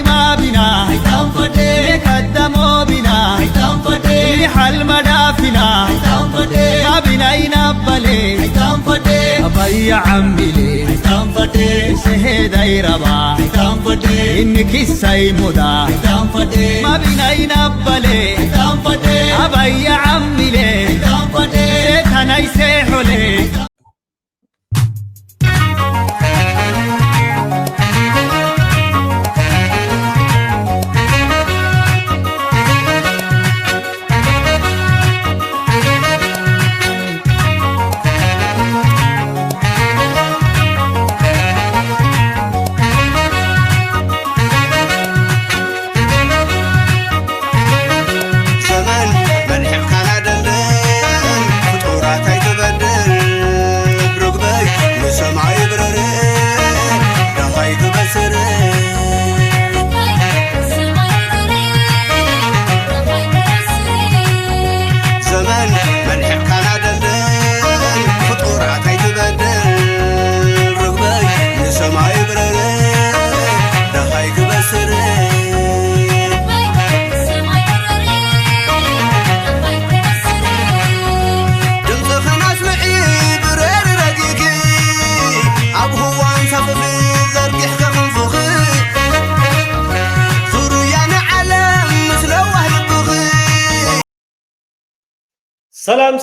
ما بنا قدموا بنا حل مدافنا ما بنا ينبلي أبي عملي سهد ربا إنك السيمدا ما بنا ينبلي أبي عملي سيتنا يسيحولي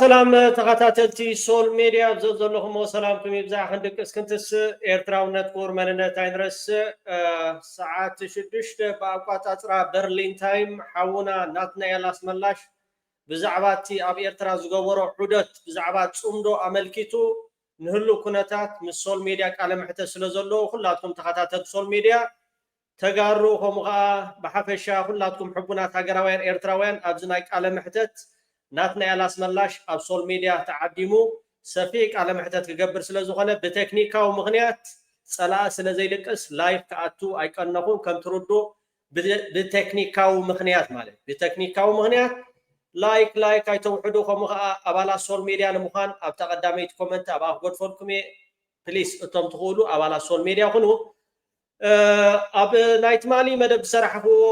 ሰላም ተኸታተልቲ ሶል ሚድያ ዘለኹም ሰላምኩም ይብዛሕ ክንድቅ እስክንትስ ኤርትራውነት ቁር መንነት ኣይንረስ ሰዓት 6 በአቋጣጥራ በርሊን ታይም ሓውና ናትናኤል አስመላሽ ብዛዕባ እቲ ኣብ ኤርትራ ዝገበሮ ዑደት ብዛዕባ ጽምዶ ኣመልኪቱ ንህሉ ኩነታት ምስ ሶል ሚድያ ቃለ ምሕተት ስለ ዘሎ ኩላትኩም ተኸታተልቲ ሶል ሚድያ ተጋሩ ከምኡ ከዓ ብሓፈሻ ኩላትኩም ሕቡናት ሃገራውያን ኤርትራውያን ኣብዚ ናይ ቃለ ምሕተት ናትናኤል አስመላሽ ኣብ ሶል ሚድያ ተዓዲሙ ሰፊሕ ቃለ ምሕተት ክገብር ስለ ዝኾነ ብቴክኒካዊ ምኽንያት ፀላእ ስለ ዘይልቅስ ላይቭ ከኣቱ ኣይቀነኹም ከም ትርዱ ብቴክኒካዊ ምኽንያት ማለት ብቴክኒካዊ ምኽንያት ላይክ ኣይተውሕዱ ከምኡ ከዓ ኣባላት ሶል ሚድያ ንምዃን ኣብ ተቐዳመይቲ ኮመንት ኣብ ኣፍ ጎድፈልኩም ፕሊስ እቶም ትኽእሉ ኣባላት ሶል ሚድያ ኩኑ ኣብ ናይ ትማሊ መደብ ዝሰራሕኽዎ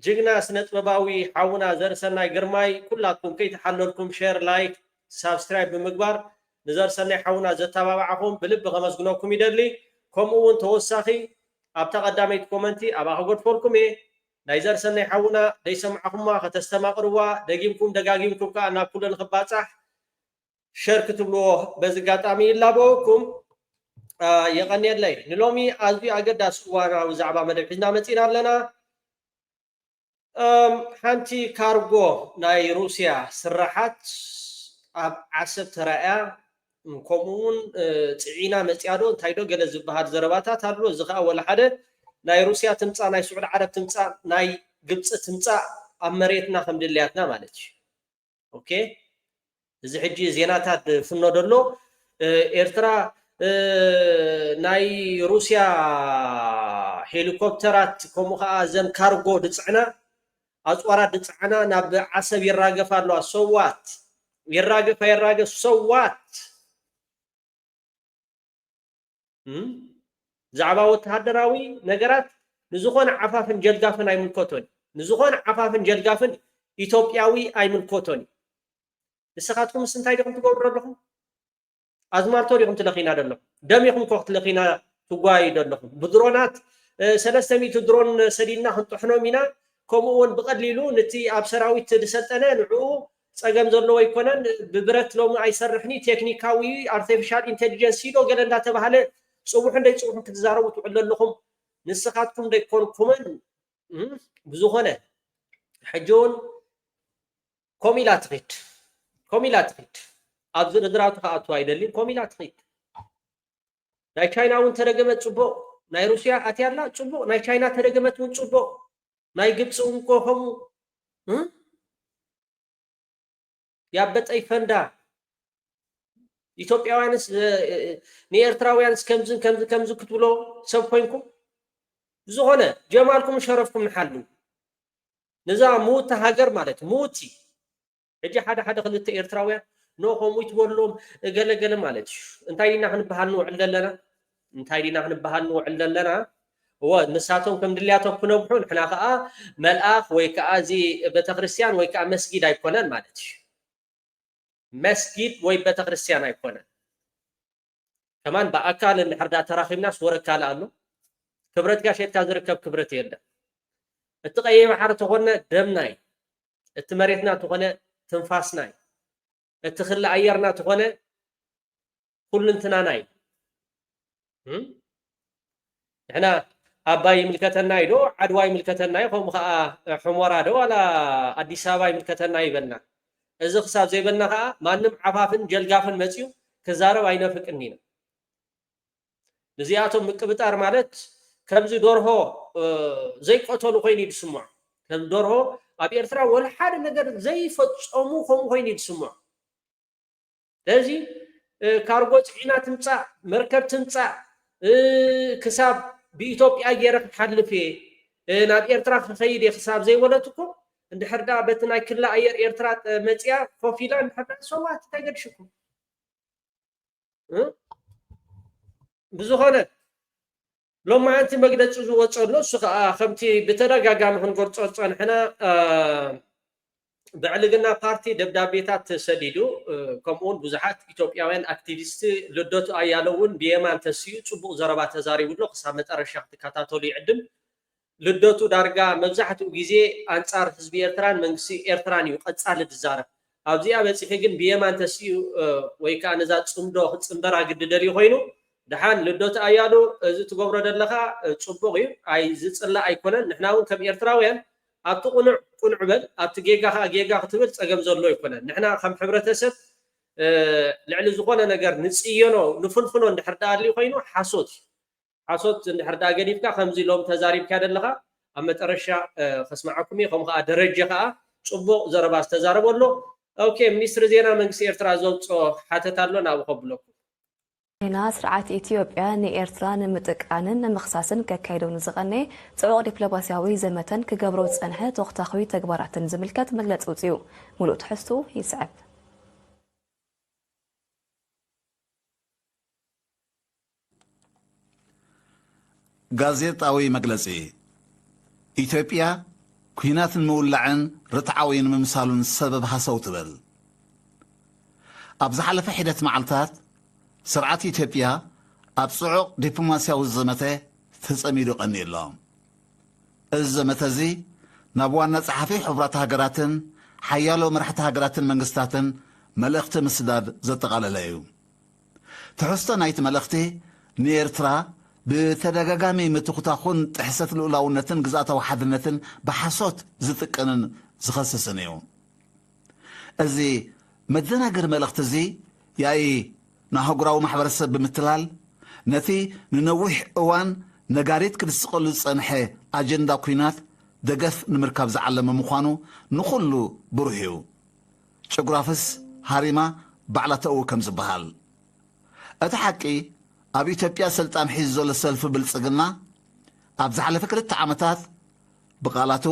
ጅግና ስነ ጥበባዊ ሓውና ዘርሰናይ ግርማይ ኩላትኩም ከይተሓለልኩም ሼር ላይክ ሳብስክራይብ ብምግባር ንዘርሰናይ ሓውና ዘተባብዓኹም ብልቢ ከመስግነኩም ይደሊ ከምኡ እውን ተወሳኺ ኣብ ተቐዳመይቲ ኮመንቲ ኣብ ኣኽጎድፈልኩም ናይ ዘርሰናይ ሓውና ደይሰምዓኹማ ከተስተማቕርዋ ደጊምኩም ደጋጊምኩም ከዓ ናብ ኩሉ ንኽባፃሕ ሸር ክትብልዎ በዚ ኣጋጣሚ ይላበወኩም የቐኒየለይ ንሎሚ ኣዝዩ ኣገዳሲ እዋናዊ ዛዕባ መደብ ሒዝና መፂና ኣለና ሓንቲ ካርጎ ናይ ሩስያ ስራሓት ኣብ ዓሰብ ተራእያ ከምኡውን ፅዒና መፅያዶ እንታይ ዶ ገለ ዝበሃል ዘረባታት ኣሎ እዚ ከዓ ወላ ሓደ ናይ ሩስያ ትምፃእ ናይ ስዑድ ዓረብ ትምፃእ ናይ ግብፂ ትምፃእ ኣብ መሬትና ከም ድልያትና ማለት እዩ ኦኬ እዚ ሕጂ ዜናታት ፍኖ ደሎ ኤርትራ ናይ ሩስያ ሄሊኮፕተራት ከምኡ ከዓ ዘን ካርጎ ድፅዕና ኣፅዋራት ድፅዕና ናብ ዓሰብ ይራገፋ ኣለዋ ሰዋት ይራገፍ ሰዋት ዛዕባ ወተሃደራዊ ነገራት ንዝኾነ ዓፋፍን ጀልጋፍን ኣይምልከቶን ንዝኾነ ዓፋፍን ጀልጋፍን ኢትዮጵያዊ ኣይምልከቶን ንስኻትኩም እንታይ ዲኹም ትገብሩ ኣለኹም ኣዝማልቶ ዲኹም ትለኺና ደለኹም ደሚኹም ኮ ክትለኺና ትጓዩ ደለኹም ብድሮናት 300 ድሮን ሰዲድና ክንጥሕኖም ኢና ከምኡ እውን ብቐሊሉ ነቲ ኣብ ሰራዊት ድሰልጠነ ንዕኡ ፀገም ዘለዎ ይኮነን ብብረት ሎሚ ኣይሰርሕኒ ቴክኒካዊ አርቲፊሻል ኢንተሊጀንስ ዶ ገለ እንዳተባሃለ ጽቡሕ እንደይ ጽቡሕ ክትዛረቡ ትውዕል ኣለኹም ንስኻትኩም ደይኮንኩምን ብዙኾነ ሕጆን ኮሚላ ትኺድ ኣብ ዝርድራቱ ከኣቱ ኣይደልን ኮሚላ ትኺድ ናይ ቻይና እውን ተደገመት ጽቡቕ ናይ ሩስያ ኣትያላ ጽቡቕ ናይ ቻይና ተደገመት እውን ጽቡቕ ናይ ግብፂ እውን ኮኸሙ ያበጠይ ፈንዳ ኢትዮጵያውያንስ ንኤርትራውያንስ ከምዝ ክትብሎ ሰብ ኮይንኩም ዝኾነ ጀማልኩም ሸረፍኩም ንሓሉ ነዛ ሙት ሃገር ማለት ሙቲ ሕጂ ሓደ ክልተ ኤርትራውያን ኖ ከምኡ ይትበሎም ገለገለ ማለት እዩ እንታይ ኢና ክንበሃል ንውዕል ዘለና እንታይ ዲና ክንበሃል ንውዕል ዘለና هو نساتهم كم دلياتهم كنوا بحون إحنا كأ ملأخ ويكأ زي بتخريستيان ويكأ مسجد أيقونن مالتش مسجد وي بتخريستيان أيقونن كمان بأكل النحردة تراخي الناس وركال عنه كبرت قاشيت كازركب كبرت يده التقييم حارة تغنى دمناي التمريتنا تغنى تنفاسناي التخلى أيرنا تغنى كل انتنا ناي إحنا أباي ملكتنا يدو عدواي ملكتنا يخوم حمورا دو ولا أديساباي ملكتنا يبنى إذا خساب زي بنا ما نم عفافن جلقافن مسيو كزارو أين فكرنينا نزياتهم مكبتار مالت كمزي دوره زي قطولو خويني بسمع كم دوره أبي إرترا ولا حد نقدر زي فتشمو خوم خويني بسمع لازي كارغوت عينا تمسع مركب تمسع كساب بإثيوبيا غيرك حلفي ناب إرترا خيدي حساب زي ولتكم عند حردا بتنا كل أير إرترا متيا فوفيلا حتى سوات تقدر شكو بزخانة لما أنت ما قدرت تزوج سخ خمتي بترجع من قرص إحنا بعلقنا بارتي دبدابيتات سديدو كمون بزحات إثيوبياوين أكتيفيست لدوت أيالون بيمان تسيو صبو زربات تزاري ودلو خصامت أرشاق تكاتاتولي عدم لدوتو دارجا مبزحتو جيزي أنصار حزب إيرتران منسي إيرتراني وقتصال الزارة أبزي أبتسي خيجن بيمان تسيو ويكا نزات صمدو خصمدرا قد داري خوينو دحان لدوت أيالو زي تقبر دلخا صبوغي أي زيت الله أيكونن نحناون كم إيرتراوين أبتو قنع بل أبتو جيجا تبل أجمع زلوا يكونن نحنا خم حبرتسب لعل زقنا نجار نسيانو نفنفنو نحرد على خوينو حصوت نحرد أجنبي كا خمزي لوم تزاريب كذا لها أما ترشح خصمعكم يخم خا درجة خا صبو زرباس تزارب ولو أوكي منيستر زينا من سير ترازوت حتى تالو نابو قبلكم هنا سرعة إثيوبيا نإيرتران متقانن مخصاصن ككايدون زغني صعوق دبلوماسياوي زمتن كجبرو صنحه تختخوي تكبراتن زملكت مجلس وصيو ملو تحسو يسعب ጋዜጣዊ መግለጺ ኢትዮጵያ ኩናትን ምውላዕን ርትዓዊን ምምሳሉን ሰበብ ሃሰው ትበል ኣብ ዝሓለፈ ሒደት መዓልታት ስርዓት ኢትዮጵያ ኣብ ጽዑቕ ዲፕሎማስያዊ ዘመተ ተጸሚዱ ቀኒሎ እዚ ዘመተ እዚ ናብ ዋና ጸሓፊ ሕቡራት ሃገራትን ሓያሎ መራሕቲ ሃገራትን መንግስታትን መልእኽቲ ምስዳድ ዘጠቓለለ እዩ ትሕዝቶ ናይቲ መልእኽቲ ንኤርትራ ብተደጋጋሚ ምትኹታኹን ጥሕሰት ልኡላውነትን ግዛእታዊ ሓድነትን ብሓሶት ዝጥቀንን ዝኸስስን እዩ እዚ መዘናግር መልእኽቲ እዚ ያይ ናህጉራዊ ማሕበረሰብ ብምትላል ነቲ ንነዊሕ እዋን ነጋሪት ክድስቐሉ ዝጸንሐ ኣጀንዳ ኩናት ደገፍ ንምርካብ ዝዓለመ ምዃኑ ንኹሉ ብሩህ እዩ ጭጉራፍስ ሃሪማ ባዕላተኡ ከም ዝበሃል እቲ ሓቂ ኣብ ኢትዮጵያ ስልጣን ሒዙ ዘሎ ሰልፊ ብልጽግና ኣብ ዝሓለፈ 2 ዓመታት ብቓላቱ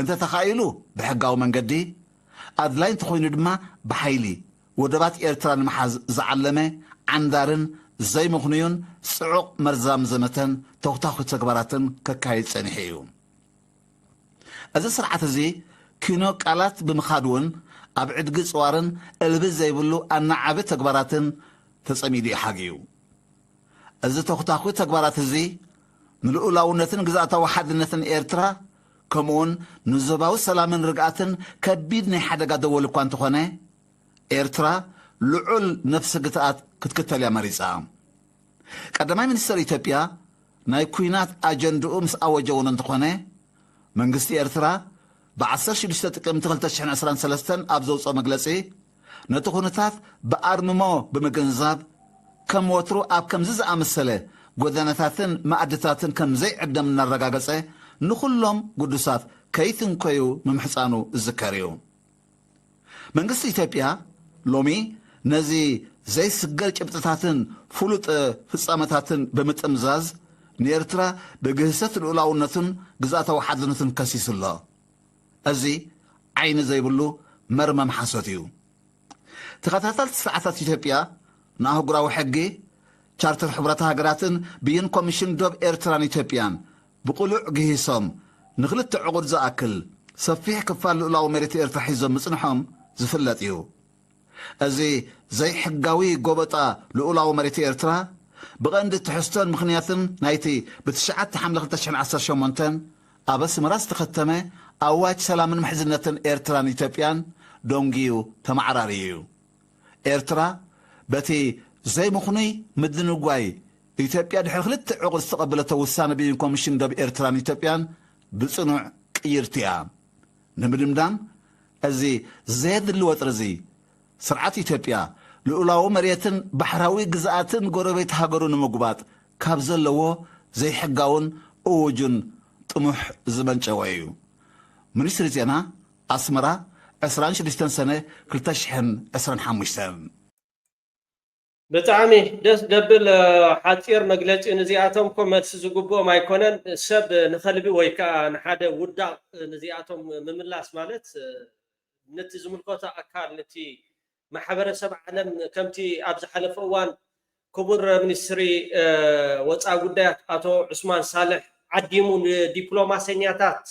እንተተኻኢሉ ብሕጋዊ መንገዲ ኣድላይ እንተኾይኑ ድማ ብሓይሊ ወደባት ኤርትራ ንምሓዝ ዝዓለመ ዓንዳርን ዘይምኽንዩን ጽዑቕ መርዛም ዘመተን ተኽታኺ ተግባራትን ከካይድ ጸኒሐ እዩ እዚ ስርዓት እዚ ኪኖ ቃላት ብምኻድ እውን ኣብ ዕድጊ ጽዋርን እልቢ ዘይብሉ ኣናዓበ ተግባራትን ተጸሚዱ ይሓግዩ እዚ ተኽታኺ ተግባራት እዚ ንልኡላውነትን ግዛእታዊ ሓድነትን ኤርትራ ከምኡውን ንዞባዊ ሰላምን ርግኣትን ከቢድ ናይ ሓደጋ ደወል እኳ እንተኾነ ኤርትራ ልዑል ነፍሲ ግትኣት ክትክተል እያ መሪፃ ቀዳማይ ሚኒስትር ኢትዮጵያ ናይ ኩናት ኣጀንድኡ ምስ ኣወጀ እውን እንተኾነ መንግስቲ ኤርትራ ብ16 ጥቅምቲ 2023 ኣብ ዘውፅኦ መግለጺ ነቲ ኩነታት ብኣርምሞ ብምግንዛብ ከም ወትሩ ኣብ ከምዚ ዝኣመሰለ ጎደናታትን ማዕድታትን ከም ዘይዕደም እናረጋገጸ ንኹሎም ቅዱሳት ከይትንኮዩ ምምሕፃኑ ዝዝከር እዩ መንግስቲ ኢትዮጵያ ሎሚ ነዚ ዘይስገር ጭብጥታትን ፍሉጥ ፍጻመታትን ብምጥምዛዝ ንኤርትራ ብግህሰት ልኡላውነትን ግዛእታዊ ሓድነትን ከሲሱሎ እዚ ዓይኒ ዘይብሉ መርመም ሓሶት እዩ ተኸታተልቲ ስርዓታት ኢትዮጵያ ንኣህጉራዊ ሕጊ ቻርተር ሕብረት ሃገራትን ብይን ኮሚሽን ዶብ ኤርትራን ኢትዮጵያን ብቁሉዕ ግሂሶም ንኽልተ ዕቑድ ዝኣክል ሰፊሕ ክፋል ልኡላዊ መሬት ኤርትራ ሒዞም ምጽንሖም ዝፍለጥ እዩ። እዚ ዘይሕጋዊ ጎበጣ ልኡላዊ መሬት ኤርትራ ብቐንዲ ትሕዝቶን ምኽንያትን ናይቲ ብ9 ሓምለ 2018 ኣብ ኣስመራ ዝተኸተመ ኣዋጅ ሰላምን ምሕዝነትን ኤርትራን ኢትዮጵያን ዶንጊዩ ተማዕራሪ እዩ። ኤርትራ በቲ ዘይምኹኑይ ምድንጓይ ኢትዮጵያ ድሕሪ 2 ዕቑድ ዝተቐበለቶ ውሳነ ብይን ኮሚሽን ዶብ ኤርትራን ኢትዮጵያን ብጽኑዕ ቅይርቲ እያ። ንምድምዳም እዚ ዘየድሊ ወጥሪ እዚ ስርዓት ኢትዮጵያ ልኡላዊ መሬትን ባሕራዊ ግዝኣትን ጎረቤት ሃገሩ ንምጉባጥ ካብ ዘለዎ ዘይሕጋውን እውጁን ጥሙሕ ዝመንጨወ እዩ። ሚኒስትሪ ዜና ኣስመራ 26 ሰነ 2025 ብጣዕሚ ደስ ደብል ሓፂር መግለፂ ነዚኣቶም ኮ መልሲ ዝግብኦም ኣይኮነን ሰብ ንኸልቢ ወይ ከዓ ንሓደ ውዳቕ ነዚኣቶም ምምላስ ማለት ነቲ ዝምልከቶ ኣካል ነቲ ማሕበረሰብ ዓለም ከምቲ ኣብ ዝሓለፈ እዋን ክቡር ሚኒስትሪ ወፃኢ ጉዳያት ኣቶ ዑስማን ሳልሕ ዓዲሙ ንዲፕሎማሰኛታት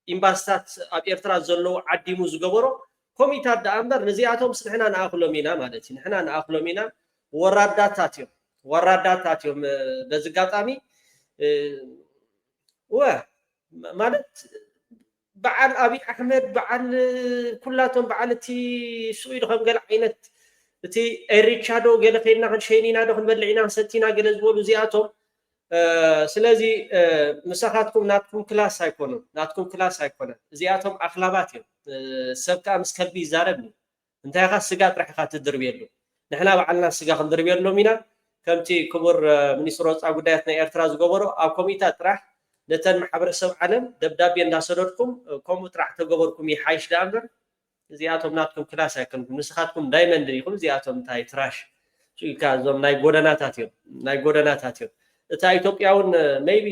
ኢምባስታት ኣብ ኤርትራ ዘለዉ ዓዲሙ ዝገበሮ ኮሚታት ዳ እምበር ነዚኣቶም ንሕና ንኣኽሎም ኢና ማለት እዩ። ንሕና ንኣኽሎም ኢና ወራዳታት እዮም በዚ ኣጋጣሚ ማለት በዓል ኣብይ ኣሕመድ በዓል ኩላቶም በዓል እቲ ስኡኢድ ከም ገለ ዓይነት እቲ ኤሪቻዶ ገለ ከይድና ክንሸይኒና ዶ ክንበልዕ ክንሰቲና ገለ ዝበሉ እዚኣቶም ስለዚ ምሳኻትኩም ናትኩም ክላስ ኣይኮነን እዚኣቶም ኣኽላባት እዮም። ሰብ ከዓ ምስ ከልቢ ይዛረብ እንታይ ኻ ስጋ ጥራሕ ኢኻ ትድርብየሉ ንሕና በዓልና ስጋ ክንድርብየሎም ኢና ከምቲ ክቡር ሚኒስትር ወፃኢ ጉዳያት ናይ ኤርትራ ዝገበሮ ኣብ ኮሚታት ጥራሕ ነተን ማሕበረሰብ ዓለም ደብዳቤ እንዳሰደድኩም ከምኡ ጥራሕ ተገበርኩም ይሓይሽ ዳ እምበር እዚኣቶም ናትኩም ክላስ ኣይኮንኩም ንስኻትኩም ዳይመንድ ኢኹም እዚኣቶም እንታይ ትራሽ ኢልካ እዞም ናይ ጎደናታት እዮም እታ ኢትዮጵያውን ሜይቢ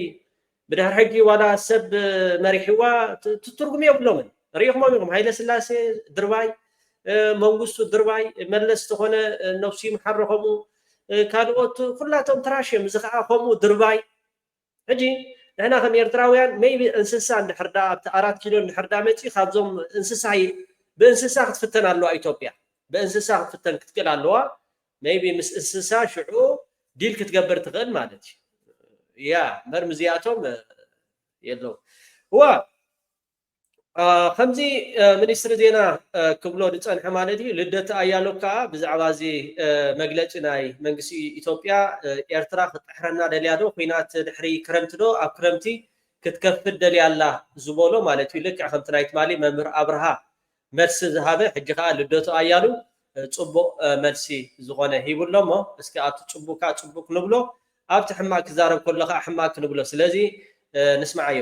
ብድሕሪ ሕጂ ዋላ ሰብ መሪሕዋ ትርጉም የብሎምን ሪኢኹሞም ኢኹም ሃይለ ስላሴ ድርባይ መንግስቱ ድርባይ መለስ ዝኾነ ነፍሲ ይምሓረኸሙ ካልኦት ኩላቶም ትራሽ እዮም። እዚ ከዓ ከምኡ ድርባይ ሕጂ ንሕና ከም ኤርትራውያን ሜይቢ እንስሳ እንድሕርዳ ኣብቲ 4 ኪሎ እንድሕርዳ መፂ ካብዞም እንስሳ ብእንስሳ ክትፍተን ኣለዋ ኢትዮጵያ ብእንስሳ ክትፍተን ክትክእል ኣለዋ ሜይቢ ምስ እንስሳ ሽዑ ዲል ክትገብር ትኽእል ማለት እዩ። ያ መርም እዚኣቶም የለው ከምዚ ሚኒስትሪ ዜና ክብሎ ዝፀንሐ ማለት እዩ። ልደቱ ኣያሌው ከዓ ብዛዕባ እዚ መግለፂ ናይ መንግስቲ ኢትዮጵያ ኤርትራ ክትሕረና ደልያ ዶ ኩናት ድሕሪ ክረምቲ ዶ ኣብ ክረምቲ ክትከፍል ደልያ ኣላ ዝበሎ ማለት እዩ። ልክዕ ከምቲ ናይ ትማሊ መምህር ኣብርሃ መልሲ ዝሃበ ሕጂ ከዓ ልደቱ ኣያሌው ፅቡቅ መልሲ ዝኾነ ሂቡሎ እሞ እስኪ ኣብቲ ፅቡቅ ክንብሎ ኣብቲ ሕማቅ ክዛረብ ከሎ ከዓ ሕማቅ ክንብሎ ስለዚ ንስማዓዮ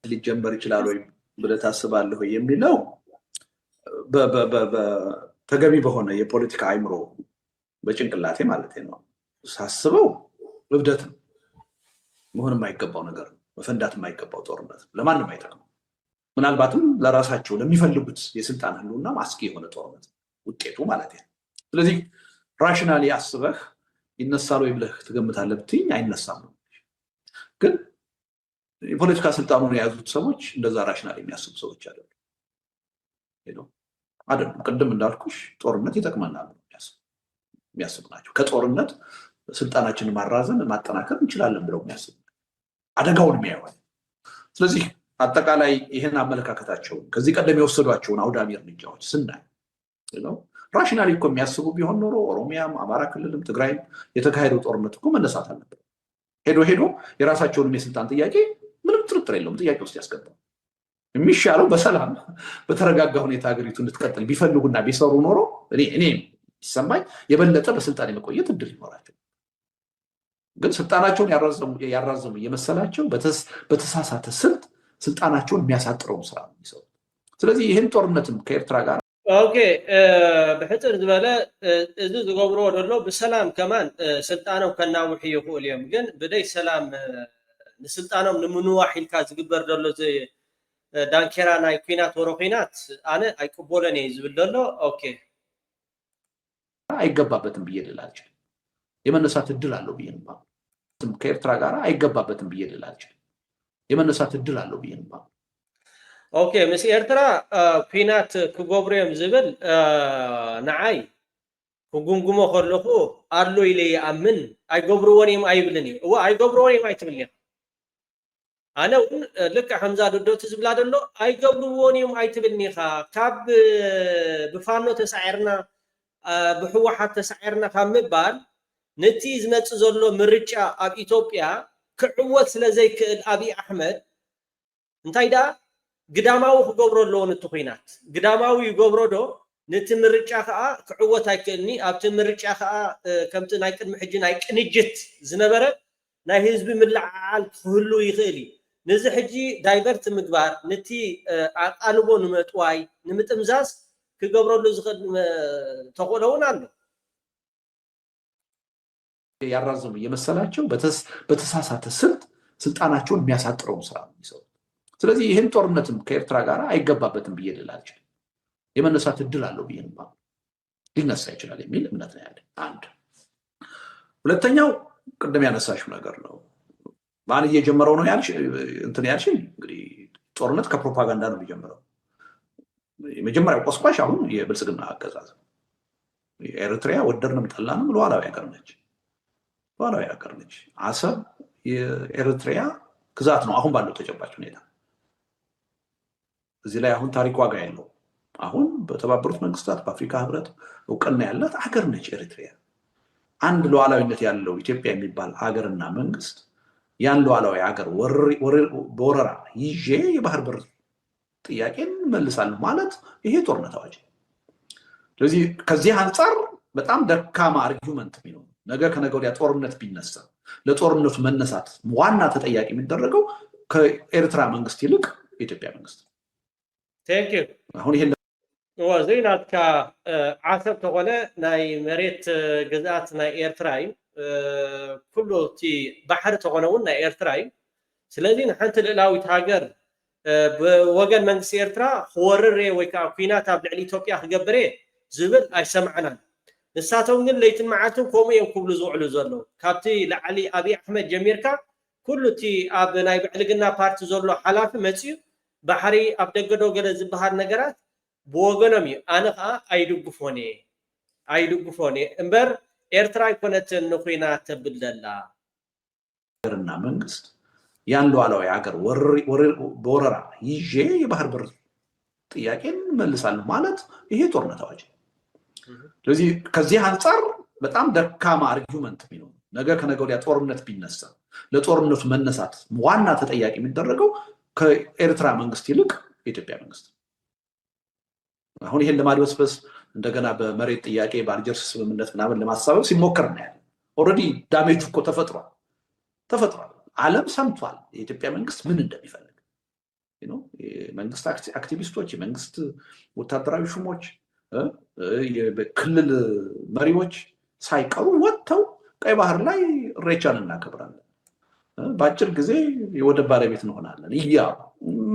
ሊጀመር ይችላል ወይ ብለህ ታስባለህ የሚለው ተገቢ በሆነ የፖለቲካ አይምሮ በጭንቅላቴ ማለት ነው ሳስበው እብደት ነው መሆን የማይገባው ነገር ነው መፈንዳት የማይገባው ጦርነት ለማንም አይጠቅም ምናልባትም ለራሳቸው ለሚፈልጉት የስልጣን ህልውና ማስኪ የሆነ ጦርነት ውጤቱ ማለት ነው ስለዚህ ራሽናሊ አስበህ ይነሳል ወይ ብለህ ትገምታለህ ብትኝ አይነሳም ግን የፖለቲካ ስልጣኑን የያዙት ሰዎች እንደዛ ራሽናል የሚያስቡ ሰዎች አይደሉም ቅድም እንዳልኩሽ ጦርነት ይጠቅመናል የሚያስቡ ናቸው ከጦርነት ስልጣናችንን ማራዘም ማጠናከር እንችላለን ብለው የሚያስቡ አደጋውን የሚያዩ ስለዚህ አጠቃላይ ይሄን አመለካከታቸው ከዚህ ቀደም የወሰዷቸውን አውዳሚ እርምጃዎች ስናይ ራሽናሊ እኮ የሚያስቡ ቢሆን ኖሮ ኦሮሚያም አማራ ክልልም ትግራይም የተካሄደው ጦርነት እኮ መነሳት አለበት ሄዶ የራሳቸውን የስልጣን ጥያቄ ምንም ጥርጥር የለውም ጥያቄ ውስጥ ያስገባል የሚሻለው በሰላም በተረጋጋ ሁኔታ ሀገሪቱ እንድትቀጥል ቢፈልጉና ቢሰሩ ኖሮ እኔ ይሰማኝ የበለጠ በስልጣን የመቆየት እድል ይኖራቸው ግን ስልጣናቸውን ያራዘሙ የመሰላቸው በተሳሳተ ስልት ስልጣናቸውን የሚያሳጥረው ስራ ነው ስለዚህ ይሄን ጦርነትም ከኤርትራ ጋር ኦኬ ብሕፅር ዝበለ እዚ ዝገብሮ ደሎ ብሰላም ከማን ስልጣኖም ከናውሕ ይኽእል እዮም ግን ብደይ ሰላም ንስልጣኖም ንምንዋሕ ኢልካ ዝግበር ደሎ ዳንኬራ ናይ ኩናት ወሮ ኩናት ኣነ ኣይቅበሎን እየ ዝብል ደሎ ኦኬ አይገባበትም ብዬ ልላችሁ የመነሳት እድል አለው ብዬ ነው ከኤርትራ ጋር አይገባበትም ብዬ ልላችሁ የመነሳት እድል አለው ብዬ ነው ኦኬ ምስ ኤርትራ ኩናት ክገብሮም ዝብል ንዓይ ክጉምጉሞ ከለኹ አሎ ኢለ ይኣምን ኣይገብርዎን እዮም ኣይብልን እዩ እዋ ኣይገብርዎን እዮም ኣይትብልኒ ኣነ እውን ልክ ሓምዛ ዶዶት ዝብላ ደሎ ኣይገብርዎን እዮም ኣይትብልኒ ኢኻ ካብ ብፋኖ ተሳዒርና ብሕወሓት ተሳዒርና ካብ ምባል ነቲ ዝመፅእ ዘሎ ምርጫ ኣብ ኢትዮጵያ ክዕወት ስለዘይክእል ኣብይ ኣሕመድ እንታይ ዳ ግዳማዊ ክገብሮ ኣለዎ ነቲ ኩናት ግዳማዊ ይገብሮ ዶ ነቲ ምርጫ ከዓ ክዕወት ኣይክእልኒ ኣብቲ ምርጫ ከዓ ከምቲ ናይ ቅድሚ ሕጂ ናይ ቅንጅት ዝነበረ ናይ ህዝቢ ምልዓዓል ክህሉ ይኽእል እዩ ነዚ ሕጂ ዳይቨርት ምግባር ነቲ ኣቃልቦ ንምጥዋይ ንምጥምዛዝ ክገብረሉ ዝኽእል ተኽእሎ እውን ኣሎ ያራዘሙ እየመሰላቸው በተሳሳተ ስልት ስልጣናቸውን የሚያሳጥረው ስራ ነው ስለዚህ ይህን ጦርነትም ከኤርትራ ጋር አይገባበትም ብዬ ልላችሁ የመነሳት እድል አለው ብዬ ነው ሊነሳ ይችላል የሚል እምነት ነው ያለኝ አንድ ሁለተኛው ቅድም ያነሳሽው ነገር ነው ማን እየጀመረው ነው ያልሽ እንትን ያልሽ እንግዲህ ጦርነት ከፕሮፓጋንዳ ነው የሚጀምረው የመጀመሪያው ቆስቋሽ አሁን የብልጽግና አገዛዝ ኤርትራ ወደድንም ጠላንም ሉዓላዊ ሀገር ነች ሉዓላዊ ሀገር ነች አሰብ የኤርትራ ግዛት ነው አሁን ባለው ተጨባጭ ሁኔታ እዚህ ላይ አሁን ታሪክ ዋጋ ያለው አሁን በተባበሩት መንግስታት በአፍሪካ ህብረት እውቅና ያላት ሀገር ነች ኤርትራ አንድ ሉዓላዊነት ያለው ኢትዮጵያ የሚባል ሀገርና መንግስት ያን ሉዓላዊ ሀገር በወረራ ይዤ የባህር በር ጥያቄን መልሳለሁ ማለት ይሄ ጦርነት አዋጅ ስለዚህ ከዚህ አንፃር በጣም ደካማ አርጊውመንት ነው ነገ ከነገ ወዲያ ጦርነት ቢነሳ ለጦርነቱ መነሳት ዋና ተጠያቂ የሚደረገው ከኤርትራ መንግስት ይልቅ የኢትዮጵያ መንግስት ቴንክ ዩ አሁን ይሄን ወዘይናትካ ዓሰብ ተቆለ ናይ መሬት ግዛት ናይ ኤርትራ እዩ ኩሉ እቲ ባሕሪ ተቆነ እውን ናይ ኤርትራ እዩ ስለዚ ንሓንቲ ልዕላዊት ሃገር ብወገን መንግስቲ ኤርትራ ክወርር ወይ ከዓ ኩናት ኣብ ልዕሊ ኢትዮጵያ ክገብር ዝብል ኣይሰምዐናን ንሳቶም ግን ለይትን መዓልትን ከምኡ እዮም ክብሉ ዝውዕሉ ዘለዉ ካብቲ ላዕሊ ኣብይ ኣሕመድ ጀሚርካ ኩሉ እቲ ኣብ ናይ ብዕልግና ፓርቲ ዘሎ ሓላፊ መፅዩ ባሕሪ ኣብ ደገዶ ገለ ዝበሃል ነገራት ብወገኖም እዩ ኣነ ከዓ ኣይድግፎን እምበር ኤርትራ ኣይኮነትን ንኩናት ተብል ዘላ ሀገርና መንግስት ያን ሉዓላዊ ሀገር በወረራ ይዤ የባህር በር ጥያቄን መልሳለሁ ማለት ይሄ ጦርነት አዋጅ ስለዚህ ከዚህ አንፃር በጣም ደካማ አርጊውመንት ነው ነገ ከነገ ወዲያ ጦርነት ቢነሳ ለጦርነቱ መነሳት ዋና ተጠያቂ የሚደረገው ከኤርትራ መንግስት ይልቅ የኢትዮጵያ መንግስት አሁን ይሄን ለማድበስበስ እንደገና በመሬት ጥያቄ በአልጀርስ ስምምነት ምናምን ለማሳበብ ሲሞከር ነው ያለው ኦሬዲ ዳሜጅ እኮ ተፈጥሯል ዓለም ሰምቷል የኢትዮጵያ መንግስት ምን እንደሚፈልግ መንግስት አክቲቪስቶች የመንግስት ወታደራዊ ሹሞች የክልል መሪዎች ሳይቀሩ ወጥተው ቀይ ባህር ላይ ሬቻን እናከብራለን በአጭር ጊዜ የወደብ ባለቤት እንሆናለን እያሉ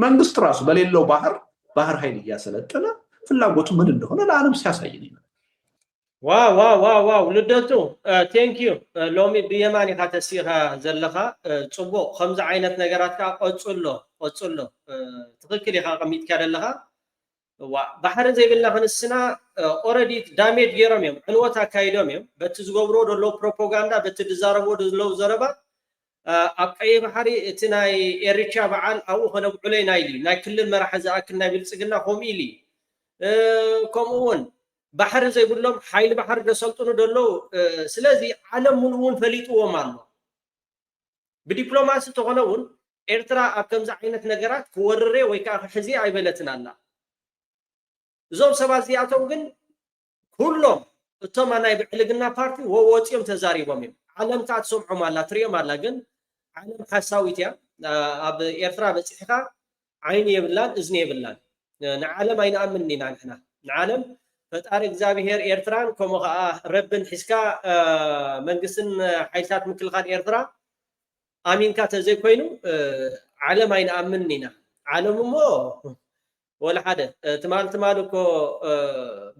መንግስት ራሱ በሌለው ባህር ኃይል እያሰለጠነ ፍላጎቱ ምን እንደሆነ ለዓለም ሲያሳይ ነው ዋው ልደቱ ቴንክ ዩ ሎሚ ብየማን ኢኻ ተሲኻ ዘለኻ ፅቡቅ ከምዚ ዓይነት ነገራት ከዓ ቆፅሎ ትክክል ኢኻ ቀሚጥካ ዘለኻ ባሕሪ ዘይብልና ክንስና ኦሬዲ ዳሜጅ ገይሮም እዮም ዕንወት ኣካይዶም እዮም በቲ ዝገብሮ ደሎ ፕሮፓጋንዳ በቲ ዝዛረብዎ ደለው ዘረባ ኣብ ቀይ ባሕሪ እቲ ናይ ኤርትራ በዓል ኣብኡ ከነጉዕለይ ናይ ክልል መራሒ ዝኣክል ናይ ብልፅግና ከምኡ ኢሉ ከምኡ እውን ባሕሪ ዘይብሎም ሓይሊ ባሕሪ ዘሰልጥኑ ደለው ስለዚ ዓለም ሙሉ እውን ፈሊጥዎም ኣሎ ብዲፕሎማሲ ተኾነ እውን ኤርትራ ኣብ ከምዚ ዓይነት ነገራት ክወርሬ ወይ ከዓ ክሕዚ ኣይበለትን ኣላ እዞም ሰባት እዚኣቶም ግን ኩሎም እቶም ናይ ብዕልግና ፓርቲ ወፂኦም ተዛሪቦም እዮም ዓለም ከዓ ትሰምዖም ኣላ ትሪኦም ኣላ ግን ዓለም ሓሳዊት እያ ኣብ ኤርትራ በፂሕካ ዓይኒ የብላን እዝኒ የብላን ንዓለም ኣይንኣምን ኢና ንሕና ንዓለም ፈጣሪ እግዚኣብሔር ኤርትራን ከምኡ ከዓ ረብን ሒዝካ መንግስትን ሓይልታት ምክልኻል ኤርትራ ኣሚንካ ተዘይኮይኑ ዓለም ኣይንኣምን ኢና ዓለም እሞ ወላ ሓደ ትማል እኮ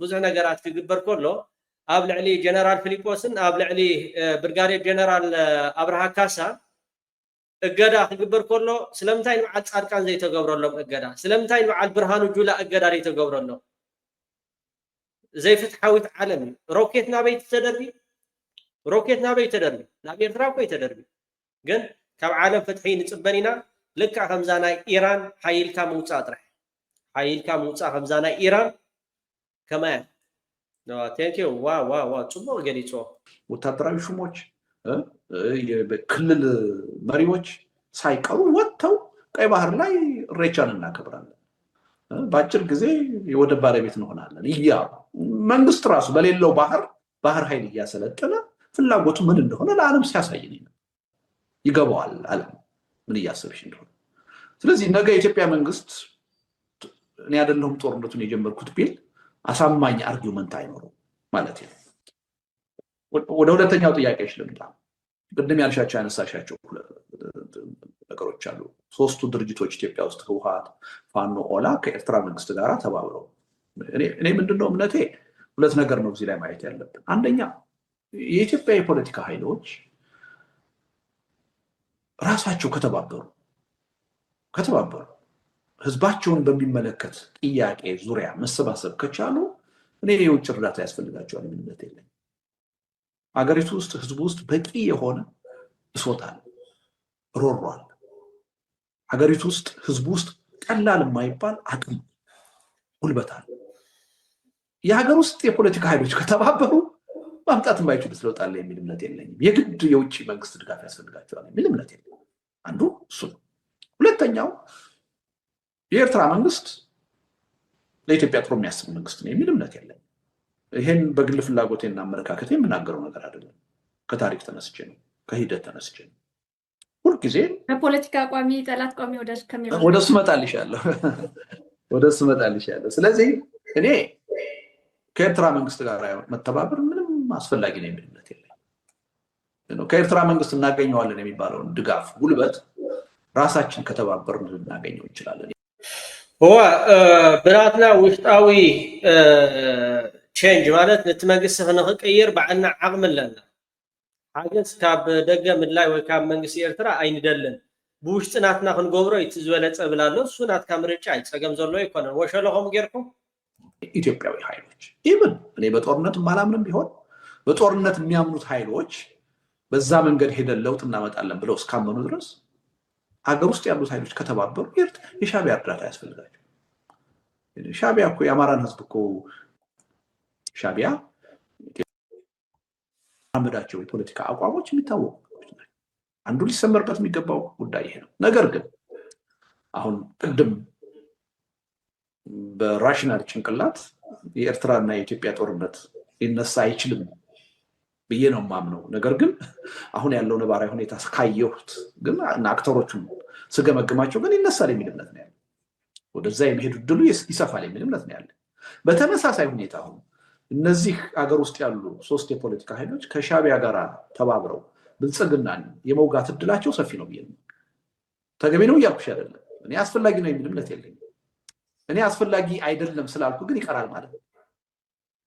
ብዙሕ ነገራት ክግበር ከሎ ኣብ ልዕሊ ጀነራል ፊሊጶስን ኣብ ልዕሊ ብርጋዴር ጀነራል ኣብርሃ ካሳ እገዳ ክግበር ከሎ ስለምንታይ ንበዓል ጻድቃን ዘይተገብረሎም እገዳ ስለምንታይ ንበዓል ብርሃኑ ጁላ እገዳ ዘይተገብረሎም ዘይፍትሓዊት ዓለም ሮኬት ናበይ ተደርቢ ሮኬት ናበይ ተደርቢ ናብ ኤርትራ እኮ ተደርቢ ግን ካብ ዓለም ፍትሒ ንጽበኒና ልካ ከምዛ ናይ ኢራን ሓይልካ ምውፃእ ጥራሕ ሓይልካ ምውፃእ ከምዛ ናይ ኢራን ከማያ ቴንክ ዩ ዋ ጽቡቅ ገሊጾ ወታደራዊ ሹሞች ክልል መሪዎች ሳይቀሩ ወጥተው ቀይ ባህር ላይ ኢሬቻን እናከብራለን በአጭር ጊዜ የወደብ ባለቤት እንሆናለን መንግስት ራሱ በሌለው ባህር ኃይል እያሰለጠነ ፍላጎቱ ምን እንደሆነ ለዓለም ሲያሳይኝ ይገባዋል ዓለም ምን እያሰብሽ እንደሆነ ስለዚህ ነገ የኢትዮጵያ መንግስት እኔ አይደለሁም ጦርነቱን የጀመርኩት ቢል አሳማኝ አርጊውመንት አይኖርም ማለት ነው ወደ ሁለተኛው ጥያቄሽ ልምጣ ቅድም ያልሻቸው ያነሳሻቸው ነገሮች አሉ ሶስቱ ድርጅቶች ኢትዮጵያ ውስጥ ህወሓት ፋኖ ኦላ ከኤርትራ መንግስት ጋር ተባብረው እኔ ምንድነው እምነቴ ሁለት ነገር ነው እዚህ ላይ ማየት ያለብን አንደኛ የኢትዮጵያ የፖለቲካ ኃይሎች ራሳቸው ከተባበሩ ህዝባቸውን በሚመለከት ጥያቄ ዙሪያ መሰባሰብ ከቻሉ እኔ የውጭ እርዳታ ያስፈልጋቸዋል ምንነት የለኝ አገሪቱ ውስጥ ህዝቡ ውስጥ በቂ የሆነ ብሶታል ሮሯል አገሪቱ ውስጥ ህዝቡ ውስጥ ቀላል የማይባል አቅም ጉልበታል የሀገር ውስጥ የፖለቲካ ኃይሎች ከተባበሩ ማምጣት የማይችሉ ስለውጣለ የሚል እምነት የለኝም የግድ የውጭ መንግስት ድጋፍ ያስፈልጋቸዋል የሚል እምነት የለኝም አንዱ እሱ ሁለተኛው የኤርትራ መንግስት ለኢትዮጵያ ጥሩ የሚያስብ መንግስት ነው የሚል እምነት የለኝም ይሄን በግል ፍላጎቴና አመለካከቴ የምናገረው ነገር አይደለም ከታሪክ ተነስቼ ነው ከሂደት ተነስቼ ነው ሁሉ ጊዜ በፖለቲካ ቋሚ ጠላት ቋሚ ወደሱ መጣልሻለሁ ስለዚህ እኔ ከኤርትራ መንግስት ጋር መተባበር ምንም አስፈላጊ ነው የሚል እምነት የለኝም ከኤርትራ መንግስት እናገኘዋለን የሚባለውን ድጋፍ ጉልበት ራሳችን ከተባበርን ልናገኘው እንችላለን هو ብራትና ውሽጣዊ ቼንጅ ማለት ንትመግስ ንኽቅይር ባዕልና ዓቕሚ ኣለና ሓገዝ ካብ ደገ ምድላይ ወይ ካብ መንግስቲ ኤርትራ ኣይንደልን ብውሽጥናትና ክንገብሮ እቲ ዝበለፀ ብል ኣሎ እሱ ናትካ ምርጫ ይፀገም ዘሎ ይኮነን ወሸለኹም ጌርኩም ኢትዮጵያዊ ኃይሎች ኢቭን እኔ በጦርነት ማላምንም ቢሆን በጦርነት የሚያምኑት ኃይሎች በዛ መንገድ ሄደን ለውጥ እናመጣለን ብለው እስካመኑ ድረስ አገር ውስጥ ያሉት ኃይሎች ከተባበሩ የሻዕቢያ እርዳታ ያስፈልጋቸው ሻዕቢያ እኮ የአማራን ህዝብ እኮ ሻዕቢያ አመዳቸው የፖለቲካ አቋሞች የሚታወቁ አንዱ ሊሰመርበት የሚገባው ጉዳይ ይሄ ነው ነገር ግን አሁን ቅድም በራሽናል ጭንቅላት የኤርትራና የኢትዮጵያ ጦርነት ሊነሳ አይችልም ብዬ ነው ማምነው ነገር ግን አሁን ያለው ነባራዊ ሁኔታ ስካየሁት ግን አክተሮቹን ስገመግማቸው ግን ይነሳል የሚል እምነት ነው ያለው ወደዛ የሚሄዱ ድሉ ይሰፋል የሚል እምነት ነው ያለው በተመሳሳይ ሁኔታ አሁን እነዚህ አገር ውስጥ ያሉ ሶስት የፖለቲካ ኃይሎች ከሻዕቢያ ጋር ተባብረው ብልጽግናን የመውጋት እድላቸው ሰፊ ነው ብዬ ነው ተገቢ ነው ያልኩሽ አይደለም እኔ አስፈላጊ ነው የሚል እምነት የለኝም እኔ አስፈላጊ አይደለም ስላልኩ ግን ይቀራል ማለት ነው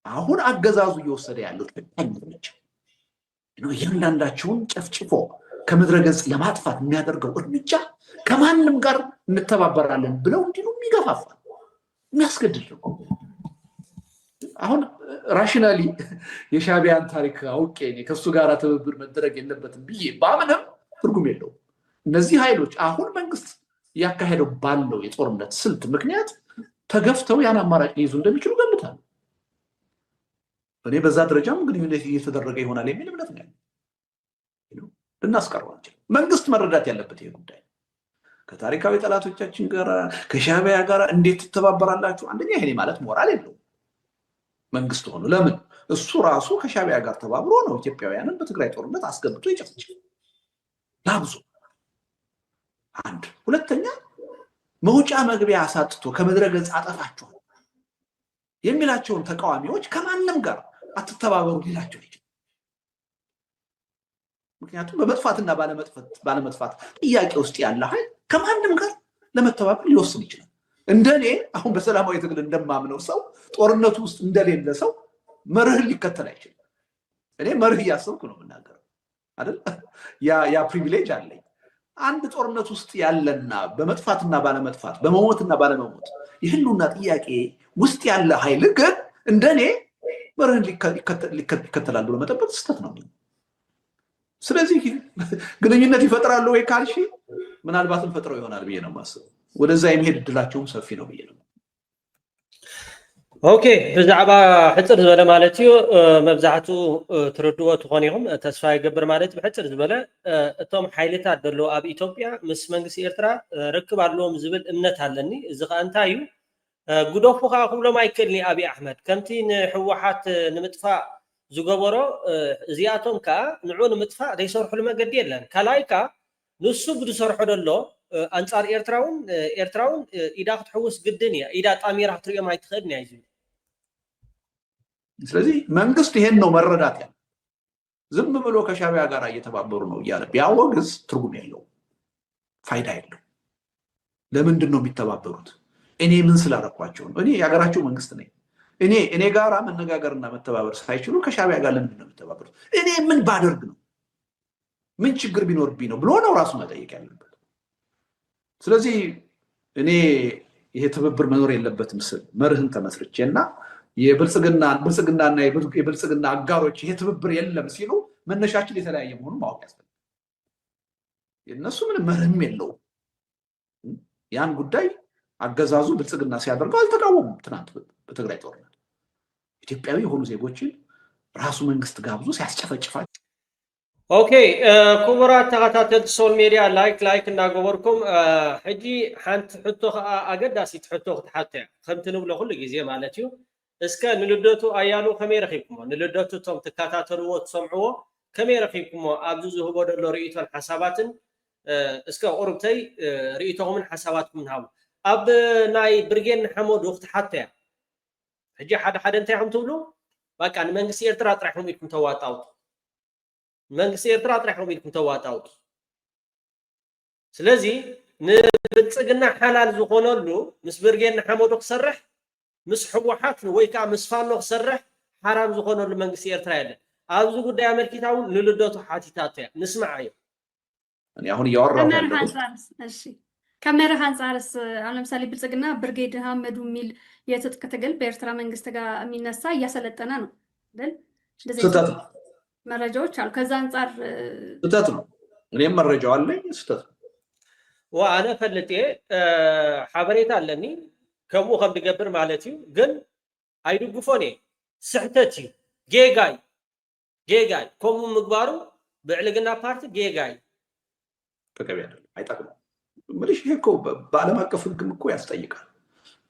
አሁን አገዛዙ እየወሰደ ያለው ተጠቅመች ነው ያንዳንዳቸውን ጨፍጭፎ ከምድረገጽ ለማጥፋት የሚያደርገው እርምጃ ከማንም ጋር እንተባበራለን ብለው እንዲሉ የሚገፋፋ የሚያስገድድ ነው አሁን ራሽናሊ የሻዕቢያን ታሪክ አውቄ እኔ ከሱ ጋር ትብብር መደረግ የለበትም ብዬ ባምንም ትርጉም የለውም እነዚህ ኃይሎች አሁን መንግስት ያካሄደው ባለው የጦርነት ስልት ምክንያት ተገፍተው ያን አማራጭ ሊይዙ እንደሚችሉ ገምታለሁ እኔ በዛ ደረጃም ግንኙነት እየተደረገ ይሆናል የሚል እምነት ነው ልናስቀረው አንችልም መንግስት መረዳት ያለበት ይሄ ጉዳይ ከታሪካዊ ጠላቶቻችን ጋር ከሻዕቢያ ጋር እንዴት ተባበራላችሁ አንደኛ ይሄ ማለት ሞራል የለውም መንግስት ሆኖ ለምን እሱ ራሱ ከሻዕቢያ ጋር ተባብሮ ነው ኢትዮጵያውያንን በትግራይ ጦርነት አስገብቶ ይጨፍጭ ላብዙ አንድ ሁለተኛ መውጫ መግቢያ አሳጥቶ ከመድረገጽ አጠፋቸው የሚላቸውን ተቃዋሚዎች ከማንም ጋር አትተባበሩ ሊላቸው ይችላል ምክንያቱም በመጥፋትና ባለመጥፋት ጥያቄ ውስጥ ያለ ኃይል ከማንም ጋር ለመተባበር ሊወስን ይችላል እንደኔ አሁን በሰላማዊ ትግል እንደማምነው ሰው ጦርነቱ ውስጥ እንደሌለ ሰው መርህን ሊከተል አይችልም እኔ መርህ እያሰብኩ ነው የምናገረው አይደል? ያ ፕሪቪሌጅ አለኝ። አንድ ጦርነት ውስጥ ያለና በመጥፋትና ባለመጥፋት በመሞትና ባለመሞት የህልውና ጥያቄ ውስጥ ያለ ኃይል ግን እንደኔ መርህን ይከተላል ብሎ መጠበቅ ስህተት ነው። ስለዚህ ግንኙነት ይፈጥራሉ ወይ ካልሽ ምናልባትም ፈጥረው ይሆናል ብዬ ነው የማስበው። ወደዛ የሚሄድ እድላቸውም ሰፊ ነው ብዬ ነው። ኦኬ ብዛዕባ ሕፅር ዝበለ ማለት እዩ መብዛሕትኡ ትርድዎ ትኾን ኢኹም ተስፋ ይገብር ማለት ብሕፅር ዝበለ እቶም ሓይልታት ዘለዎ ኣብ ኢትዮጵያ ምስ መንግስቲ ኤርትራ ርክብ ኣለዎም ዝብል እምነት ኣለኒ። እዚ ከዓ እንታይ እዩ ጉደፉ ከዓ ክብሎም ኣይክእልኒ ኣብዪ ኣሕመድ ከምቲ ንሕወሓት ንምጥፋእ ዝገበሮ እዚኣቶም ከዓ ንዑ ንምጥፋእ ዘይሰርሕሉ መገዲ የለን። ካልኣይ ከዓ ንሱ ብዝሰርሖ ደሎ ኣንጻር ኤርትራውን ኢዳ ክትሕውስ ግድን እያ። ኢዳ ጣሚራ ክትሪኦም ኣይትኽእልን እያ ዝብል። ስለዚህ መንግስት ይሄን ነው መረዳት ያለ። ዝም ብሎ ከሻዕቢያ ጋር እየተባበሩ ነው እያለ ቢያወግዝ ትርጉም የለው፣ ፋይዳ የለው። ለምንድን ነው የሚተባበሩት? እኔ ምን ስላረኳቸው ነው? እኔ የሀገራቸው መንግስት ነኝ። እኔ ጋራ መነጋገርና መተባበር ሳይችሉ ከሻዕቢያ ጋር ለምንድን ነው የሚተባበሩት? እኔ ምን ባደርግ ነው? ምን ችግር ቢኖርብኝ ነው ብሎ ነው ራሱ መጠየቅ ያለበት። ስለዚህ እኔ ይሄ ትብብር መኖር የለበትም ስል መርህን ተመስርቼና የብልጽግናና የብልጽግና አጋሮች ይሄ ትብብር የለም ሲሉ መነሻችን የተለያየ መሆኑን ማወቅ ያስፈልጋል። የእነሱ ምንም መርህም የለውም። ያን ጉዳይ አገዛዙ ብልጽግና ሲያደርገው አልተቃወሙም። ትናንት በትግራይ ጦርነት ኢትዮጵያዊ የሆኑ ዜጎችን ራሱ መንግስት ጋብዞ ሲያስጨፈጭፋቸው። ኦኬ ክቡራት ተኸታተልቲ ሶል ሚድያ ላይክ እንዳገበርኩም ሕጂ ሓንቲ ሕቶ ከዓ ኣገዳሲት ሕቶ ክትሓቶ እያ ከምቲ ንብሎ ኩሉ ግዜ ማለት እዩ። እስከ ንልደቱ ኣያሉ ከመይ ረኺብኩሞ ንልደቱ እቶም ትከታተልዎ ትሰምዕዎ ከመይ ረኺብኩሞ ኣብዚ ዝህቦ ደሎ ርእቶን ሓሳባትን እስከ ቁርብተይ ርእቶኹምን ሓሳባትኩም ንሃቡ። ኣብ ናይ ብርጌን ሓመዱ ክትሓቶ እያ ሕጂ ሓደ እንታይ ኢኹም ትብሉ? በቃ ንመንግስቲ ኤርትራ ጥራሕኩም ኢልኩም ተዋጣውጡ መንግስቲ ኤርትራ ጥራሕኩም ኢልኩም ተዋጣውጡ። ስለዚ ንብልፅግና ሓላል ዝኾነሉ ምስ ብርጌን ሓመዱ ክሰርሕ ምስ ሕወሓት ወይ ከዓ ምስ ፋኖ ክሰርሕ ሓራም ዝኾነሉ መንግስቲ ኤርትራ የለን። ኣብዚ ጉዳይ ኣመልኪታ እውን ንልደቱ ሓቲታቶ እያ ንስማዕ እዩ። እኔ አሁን እያወራሁ ካብ መርህ አንጻርስ አሁን ለምሳሌ ብልጽግና ብርጌድ ሀመዱ የሚል የትጥቅ ትግል በኤርትራ መንግስት ጋር የሚነሳ እያሰለጠነ ነው አይደል? ስህተት ነው። መረጃዎች አሉ። ከዛ አንጻር ስህተት ነው። እኔም መረጃው አለኝ። ስህተት ነው። ወአነ ፈልጤ ሓበሬታ ኣለኒ ከምኡ ከም ድገብር ማለት እዩ። ግን ኣይድግፎን እየ። ስሕተት እዩ። ጌጋይ ከምኡ ምግባሩ ብዕልግና ፓርቲ ጌጋይ ተገቢ አይደለም፣ አይጠቅምም። ምልሽ ይሄ እኮ በዓለም አቀፍ ህግም እኮ ያስጠይቃል።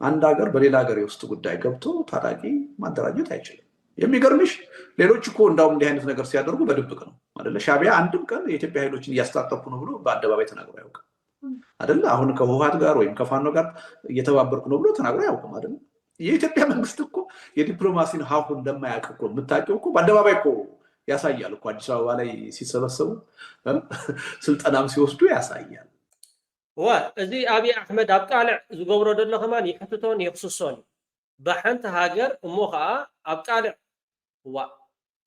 አንድ ሀገር በሌላ ሀገር የውስጥ ጉዳይ ገብቶ ታጣቂ ማደራጀት አይችልም። የሚገርምሽ ሌሎች እኮ እንዳውም እንዲህ አይነት ነገር ሲያደርጉ በድብቅ ነው አይደለ? ሻዕቢያ አንድም ቀን የኢትዮጵያ ኃይሎችን እያስታጠቁ ነው ብሎ በአደባባይ ተናግሮ አያውቅም አይደለ? አሁን ከህወሓት ጋር ወይም ከፋኖ ጋር እየተባበርኩ ነው ብሎ ተናግሮ አያውቅም አይደለ? የኢትዮጵያ መንግስት እኮ የዲፕሎማሲን ሀሁ እንደማያውቅ እኮ የምታውቂው እኮ በአደባባይ እኮ ያሳያል እኮ። አዲስ አበባ ላይ ሲሰበሰቡ ስልጠናም ሲወስዱ ያሳያል። እዚ አብይ አሕመድ ኣብ ቃልዕ ዝገብሮ ዘሎ ከማን ይሕትቶን ይክስሶን ብሓንቲ ሃገር እሞ ከዓ ኣብ ቃልዕ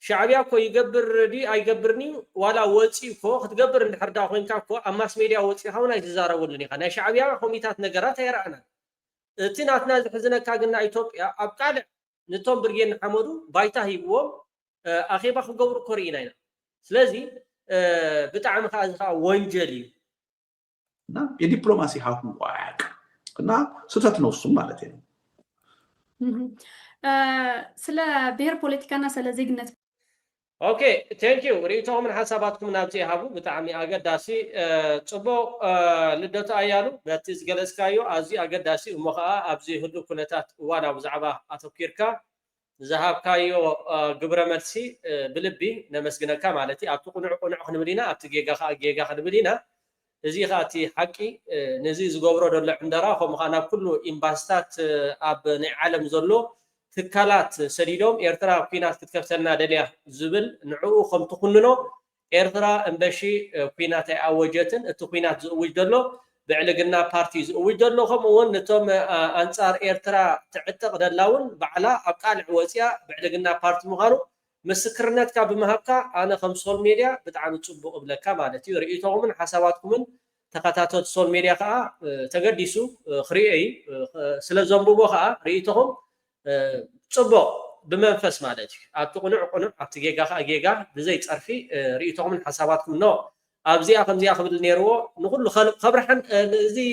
ሻዕቢያ እኮ ይገብር ዲ ኣይገብርኒ ዋላ ወፂ እኮ ክትገብር እንድሕር ዳ ኮንካ እኮ ኣብ ማስ ሜድያ ወፂኻ እውን ኣይትዛረበሉን ኢኻ። ናይ ሻዕቢያ ኮሚታት ነገራት ኣይረኣና። እቲ ናትና ዝሕዝነካ ግና ኢትዮጵያ ኣብ ቃልዕ ነቶም ብርጌን ሓመዱ ባይታ ሂብዎም ኣኼባ ክገብሩ እኮ ርኢና ኢና። ስለዚ ብጣዕሚ ከዓ እዚ ከዓ ወንጀል እዩ እና የዲፕሎማሲ ሀሁ አያውቅ እና ስህተት ነው እሱም ማለት ነው። ስለ ብሔር ፖለቲካና ስለ ዜግነት ኦኬ ቴንክ ዩ ርእቶምን ሓሳባትኩም ናብዚ ይሃቡ ብጣዕሚ ኣገዳሲ ፅቡቅ ልደቱ ኣያሉ በቲ ዝገለጽካዮ ኣዝዩ ኣገዳሲ እሞ ከዓ ኣብዚ ህሉ ኩነታት እዋን ኣብ ብዛዕባ ኣተኪርካ ዝሃብካዮ ግብረ መልሲ ብልቢ ነመስግነካ ማለት እዩ። ኣብቲ ቁኑዕ ክንብል ኢና፣ ኣብቲ ጌጋ ከዓ ጌጋ ክንብል ኢና። እዚ ከዓ እቲ ሓቂ ነዚ ዝገብሮ ዘሎ ዕንደራ ከምኡ ከዓ ናብ ኩሉ ኤምባሲታት ኣብ ናይ ዓለም ዘሎ ትካላት ሰዲዶም ኤርትራ ኩናት ክትከፍተልና ደልያ ዝብል ንዕኡ ከም ትኩንኖ ኤርትራ እምበሺ ኩናት ኣይኣወጀትን። እቲ ኩናት ዝእውጅ ዘሎ ብዕልግና ፓርቲ ዝእውጅ ዘሎ ከምኡ እውን ነቶም ኣንጻር ኤርትራ ትዕጥቕ ደላ እውን ባዕላ ኣብ ቃልዕ ወፅያ ብዕልግና ፓርቲ ምዃኑ مسكرنتك بمهبكا أنا خم سول ميديا بتعامل تصبو قبلك مالتي رئيتهم من حساباتكم من تقاطعات سول ميديا كا تقديسو خريئي سلزم بو كا رئيتهم تصبو بمنفس مالتي أتقنع قنع أتجيجا بزي تعرفي رئيتهم من حساباتكم نو أبزي أخم زي أخذ النيرو نقول له خبر حن زي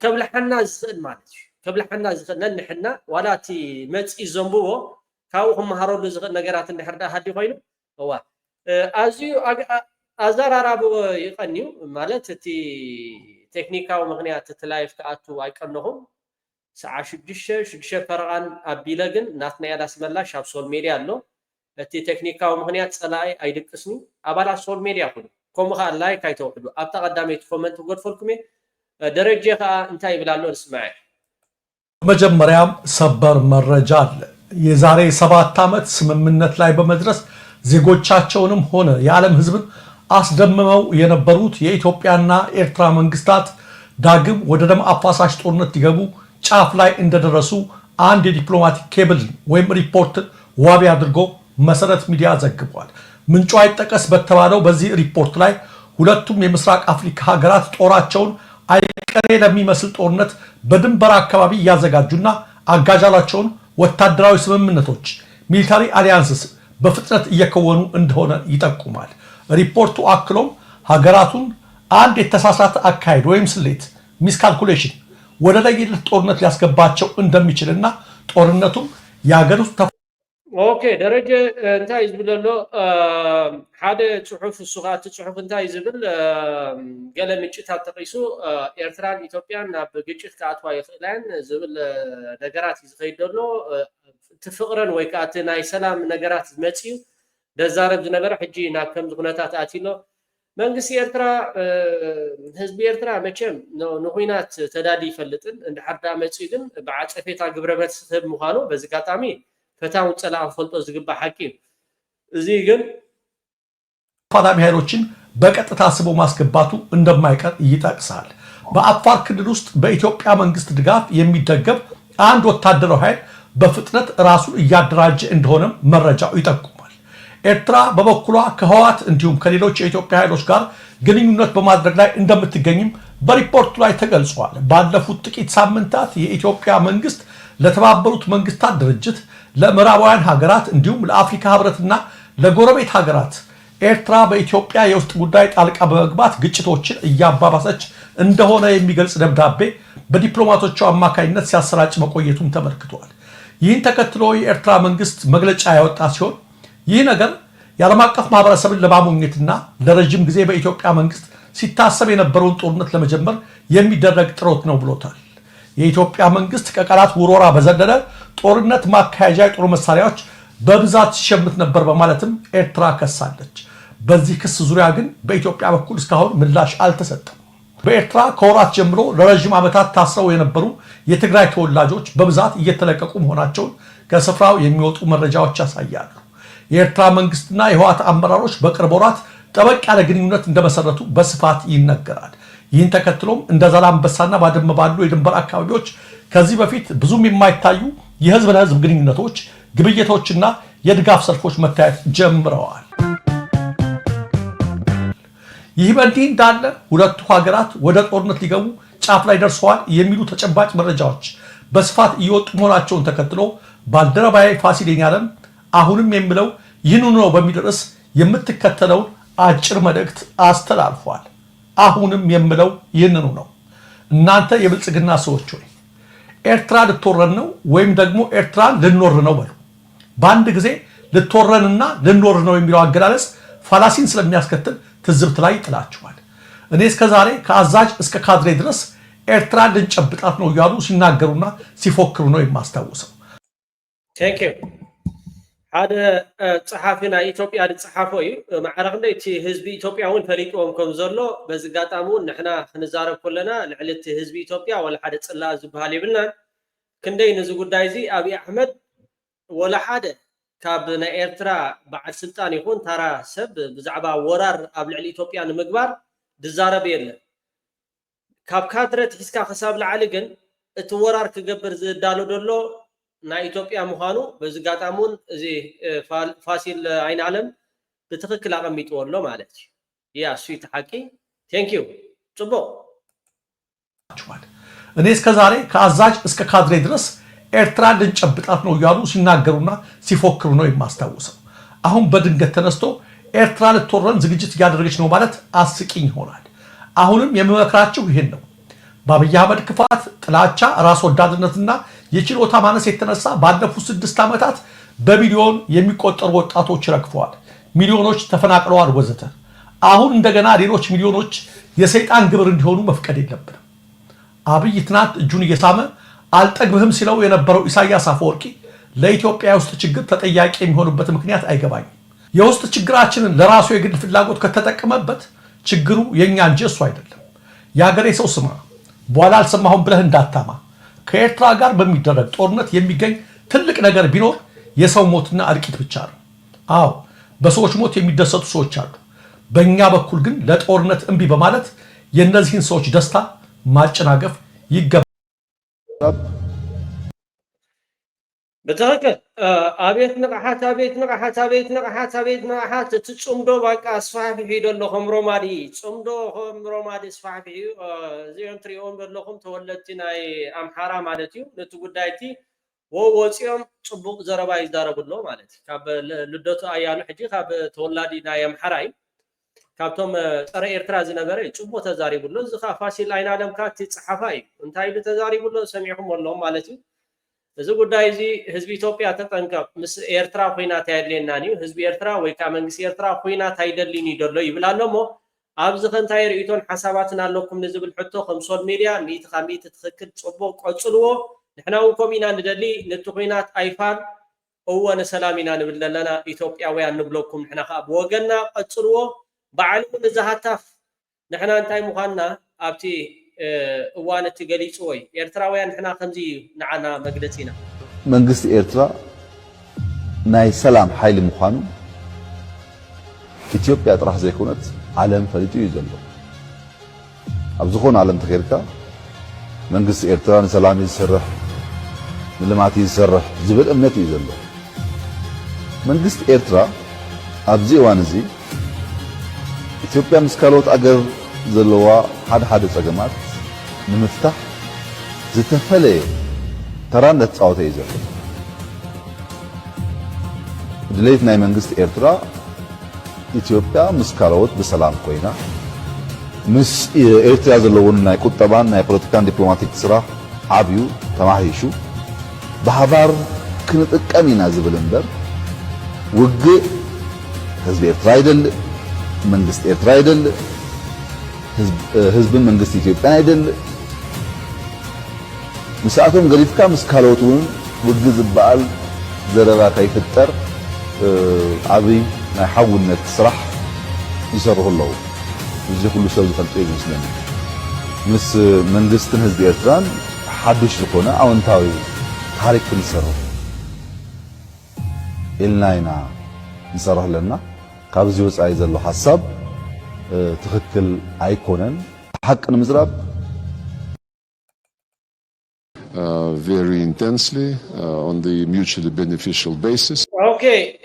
قبل حنا زخن مالتي قبل حنا زخن نحنا ولا تي متي زنبو كاوهم هارول زخن نجارات النحردا هدي خينو هو أزيو أزار عربو يقنيو مالت تي تكنيكا ومغنيات تلايف كأتو أيكنهم ساعة شدشة فرقان أبيلجن ناتنا يا داس ملا شاب سول ميديا له تي تكنيكا ومغنيات سلاي أيدك اسمي أبلا سول ميديا كله كم خال لاي كايتو كله أبتا قدامي تكومنت وقول فلكمي درجة انتهي بلالو اسمعي መጀመሪያም ሰበር መረጃ አለ። የዛሬ 7 ዓመት ስምምነት ላይ በመድረስ ዜጎቻቸውንም ሆነ የዓለም ሕዝብን አስደምመው የነበሩት የኢትዮጵያና ኤርትራ መንግስታት ዳግም ወደ ደም አፋሳሽ ጦርነት ሊገቡ ጫፍ ላይ እንደደረሱ አንድ የዲፕሎማቲክ ኬብል ወይም ሪፖርት ዋቢ አድርጎ መሰረት ሚዲያ ዘግቧል። ምንጩ አይጠቀስ በተባለው በዚህ ሪፖርት ላይ ሁለቱም የምስራቅ አፍሪካ ሀገራት ጦራቸውን አይቀሬ ለሚመስል ጦርነት በድንበር አካባቢ ያዘጋጁና አጋዣላቸውን ወታደራዊ ስምምነቶች ሚሊታሪ አሊያንስስ በፍጥነት እየከወኑ እንደሆነ ይጠቁማል። ሪፖርቱ አክሎም ሀገራቱን አንድ የተሳሳተ አካሄድ ወይም ስሌት ሚስካልኩሌሽን ወደ ለየለት ጦርነት ሊያስገባቸው እንደሚችልና ጦርነቱም የሀገር ውስጥ اوكي درجه انتهى يزبل له حدا صحف الصغات صحف انتهى يزبل قال من جهه تقيسو ايرتران ايثيوبيان بجيت كاتوا يخلان زبل نغرات يزخيدلو تفقرن ወይ ካትና ይሰላም ነገራት መጪው ደዛረብ ነገር ሕጂ ናብ ከም ዝኩነታት አቲሎ መንግስት ኤርትራ ህዝብ ኤርትራ መቼም ንኹይናት ተዳዲ ይፈልጥን እንደ ሓዳ መጪ ግን በዓጸፌታ ግብረበት ሰብ ምዃኑ በዚህ ጋጣሚ ፈታው ጸላም ፈልጦ ዝግባ ሐቂ እዚህ ግን ተፋላሚ ኃይሎችን በቀጥታ ስቦ ማስገባቱ እንደማይቀር ይጠቅሳል። በአፋር ክልል ውስጥ በኢትዮጵያ መንግስት ድጋፍ የሚደገፍ አንድ ወታደራዊ ኃይል በፍጥነት ራሱን እያደራጀ እንደሆነ መረጃው ይጠቁማል። ኤርትራ በበኩሏ ከህወሓት እንዲሁም ከሌሎች የኢትዮጵያ ኃይሎች ጋር ግንኙነት በማድረግ ላይ እንደምትገኝም በሪፖርቱ ላይ ተገልጿል። ባለፉት ጥቂት ሳምንታት የኢትዮጵያ መንግስት ለተባበሩት መንግስታት ድርጅት ለምዕራባውያን ሀገራት እንዲሁም ለአፍሪካ ህብረትና ለጎረቤት ሀገራት ኤርትራ በኢትዮጵያ የውስጥ ጉዳይ ጣልቃ በመግባት ግጭቶችን እያባባሰች እንደሆነ የሚገልጽ ደብዳቤ በዲፕሎማቶቹ አማካኝነት ሲያሰራጭ መቆየቱን ተመልክቷል። ይህን ተከትሎ የኤርትራ መንግስት መግለጫ ያወጣ ሲሆን ይህ ነገር የዓለም አቀፍ ማህበረሰብን ለማሞኘትና ለረጅም ጊዜ በኢትዮጵያ መንግስት ሲታሰብ የነበረውን ጦርነት ለመጀመር የሚደረግ ጥረት ነው ብሎታል። የኢትዮጵያ መንግስት ከቃላት ውሮራ በዘለለ ጦርነት ማካሄጃ የጦር መሳሪያዎች በብዛት ሲሸምት ነበር በማለትም ኤርትራ ከሳለች። በዚህ ክስ ዙሪያ ግን በኢትዮጵያ በኩል እስካሁን ምላሽ አልተሰጠም። በኤርትራ ከወራት ጀምሮ ለረጅም ዓመታት ታስረው የነበሩ የትግራይ ተወላጆች በብዛት እየተለቀቁ መሆናቸውን ከስፍራው የሚወጡ መረጃዎች ያሳያሉ። የኤርትራ መንግስትና የህወሓት አመራሮች በቅርብ ወራት ጠበቅ ያለ ግንኙነት እንደመሰረቱ በስፋት ይነገራል። ይህን ተከትሎም እንደ ዛላምበሳና ባድመ ባሉ የድንበር አካባቢዎች ከዚህ በፊት ብዙም የማይታዩ የህዝብ ለህዝብ ግንኙነቶች፣ ግብይቶችና የድጋፍ ሰልፎች መታየት ጀምረዋል። ይህ በእንዲህ እንዳለ ሁለቱ ሀገራት ወደ ጦርነት ሊገቡ ጫፍ ላይ ደርሰዋል የሚሉ ተጨባጭ መረጃዎች በስፋት እየወጡ መሆናቸውን ተከትሎ ባልደረባዬ ፋሲል የኛለም አሁንም የሚለው ይህንኑ ነው በሚል ርዕስ የምትከተለውን አጭር መልእክት አስተላልፏል። አሁንም የምለው ይህንኑ ነው። እናንተ የብልጽግና ሰዎች ሆይ ኤርትራ ልትወረን ነው ወይም ደግሞ ኤርትራን ልንወር ነው በሉ። በአንድ ጊዜ ልትወረንና ልንወር ነው የሚለው አገላለጽ ፋላሲን ስለሚያስከትል ትዝብት ላይ ይጥላችኋል። እኔ እስከዛሬ ከአዛዥ እስከ ካድሬ ድረስ ኤርትራን ልንጨብጣት ነው እያሉ ሲናገሩና ሲፎክሩ ነው የማስታውሰው። ቴንኪው ሓደ ጸሓፊና ኢትዮጵያ ዝጸሓፎ እዩ ማዕረግ እቲ ህዝቢ ኢትዮጵያውን ፈሊጥዎም ከም ዘሎ በዚ ጋጣሚ እውን ንሕና ክንዛረብ ከለና ልዕሊ እቲ ህዝቢ ኢትዮጵያ ወላ ሓደ ፅላእ ዝበሃል ይብልናን ክንደይ ነዚ ጉዳይ እዚ ኣብዪ ኣሕመድ ወላ ሓደ ካብ ናይ ኤርትራ በዓል ስልጣን ይኹን ታራ ሰብ ብዛዕባ ወራር ኣብ ልዕሊ ኢትዮጵያ ንምግባር ዝዛረብ የለን። ካብ ካድረ ትሒዝካ ክሳብ ላዕሊ ግን እቲ ወራር ክገብር ዝዳሎ ዘሎ ናይ ኢትዮጵያ ምዃኑ በዚ ጋጣሙን እዚ ፋሲል አይን ዓለም ብትክክል አቀሚጥዎ ኣሎ ማለት እዩ ያ እሱ ይተሓቂ ቴንክ ዩ ጽቡቅ እኔ እስከ ዛሬ ከአዛዥ እስከ ካድሬ ድረስ ኤርትራ ልንጨብጣት ነው እያሉ ሲናገሩና ሲፎክሩ ነው የማስታውሰው። አሁን በድንገት ተነስቶ ኤርትራ ልትወረን ዝግጅት እያደረገች ነው ማለት አስቂኝ ይሆናል። አሁንም የምመክራችሁ ይሄን ነው። በአብይ አህመድ ክፋት፣ ጥላቻ፣ ራስ ወዳድነትና የችሎታ ማነስ የተነሳ ባለፉት 6 ዓመታት በሚሊዮን የሚቆጠሩ ወጣቶች ረግፈዋል፣ ሚሊዮኖች ተፈናቅለዋል ወዘተ። አሁን እንደገና ሌሎች ሚሊዮኖች የሰይጣን ግብር እንዲሆኑ መፍቀድ የለብንም። አብይ ትናንት እጁን እየሳመ አልጠግብህም ሲለው የነበረው ኢሳያስ አፈወርቂ ለኢትዮጵያ የውስጥ ችግር ተጠያቂ የሚሆንበት ምክንያት አይገባኝም። የውስጥ ችግራችንን ለራሱ የግል ፍላጎት ከተጠቀመበት ችግሩ የኛ እንጂ እሱ አይደለም። የሀገሬ ሰው ስማ፣ በኋላ አልሰማሁም ብለህ እንዳታማ። ከኤርትራ ጋር በሚደረግ ጦርነት የሚገኝ ትልቅ ነገር ቢኖር የሰው ሞትና እልቂት ብቻ ነው። አዎ በሰዎች ሞት የሚደሰቱ ሰዎች አሉ። በእኛ በኩል ግን ለጦርነት እምቢ በማለት የእነዚህን ሰዎች ደስታ ማጨናገፍ ይገባል። بتذكر أبيت نقحات تصمدو بقى أصفح في دلهم رومادي تصمدو هم رومادي أصفح في زين تريون دلهم تولدتنا أمحارة مالتيو نتقدايتي ووصيهم صبوق زربا يزدارب الله مالتي كاب لدوت أيالو حجي كاب تولدي نا أمحارة كابتم ترى إرتراز نبرة صبوق تزاري بالله زخا فاشل عين عالم كات تصحفاي انتهي بتزاري بالله سميهم والله مالتي إذا قلنا إذا حزب إثيوبيا تتنقل مس إيرترا خوينا تايدلنا نيو حزب إيرترا ويكامنجس إيرترا خوينا تايدلني دلوا يبلا لهم أبزخن تاير إيتون حساباتنا لكم نزب الحتو 500 مليون 100 تتخكل صبوق قصلوا نحنا وكمينا ندلي نتخوينات أيفان هو نسلامنا نبللنا إثيوبيا ويان نبلوكم نحنا خاب وقلنا قصلوا بعلم نزهتف نحنا انتاي مخانا أبتي وانا تقليص وي إيرتراويان إحنا خمزي نعنا مجلسنا منجست إيرترا ناي سلام حيل مخانو إثيوبيا طرح زي كونت عالم فريتو يزلو أبزخون عالم تخيركا منجست إيرترا سلام يسرح ملمات يسرح زبل أمنت يزلو منجست إيرترا أبزي وانزي إثيوبيا مسكالوت أجر زلوا حد صقمات نمفتح زتفلي تراند تصاوته يزل دليت ناي منجست إيرترا إثيوبيا مسكالوت بسلام كوينا مس إيرترا زلون ناي قطبان ناي بوليتيكان دبلوماتيك سرا عابيو تماهيشو بحضار كنت أكامينا زبل انبر وقع حزب إيرترا يدل منجست إيرترا يدل حزب منجست إثيوبيا يدل مساعتهم قريفكا مسكالوتون وجز بقال زربا كيفتر عبي ما يحاول نتصرح يسره الله وزي كل شيء يخلط ايه مسلم مس منجستن حزب إيرتران حدش لكونا او انتاوي تاريخ نسره إلناينا نسره لنا كابزي وصاي زلو حساب تخكل ايكونن حق المزراب very intensely on the mutually beneficial basis. Okay,